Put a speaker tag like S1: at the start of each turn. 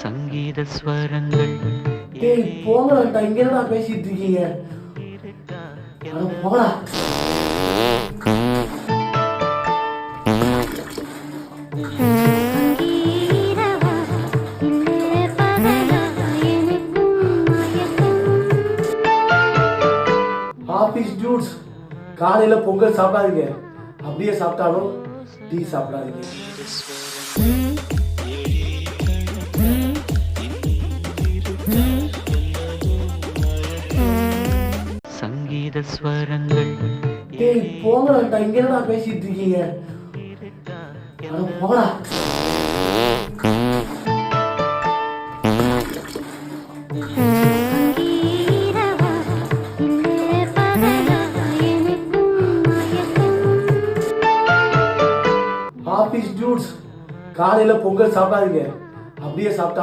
S1: சங்கீத ஸ்வரங்கள்.
S2: டேய் போங்கடா, இங்க என்னடா பேசிட்டு இருக்கீங்க? அட போடா. ஆபீஸ் ஜூட்ஸ், காலையில பொங்கல் சாப்பிடாதீங்க. அப்படியே சாப்பிட்டாலும் டீ சாப்பிடாதீங்க.
S1: சங்கீத ஸ்வரங்கள்.
S2: டேய் போங்கடா, இங்க என்னடா பேசிட்டு இருக்கீங்க? அட போடா. ஆபீஸ் ஜூட்ஸ், காலையில பொங்கல் சாப்பிடாதீங்க. அப்படியே சாப்பிட்டா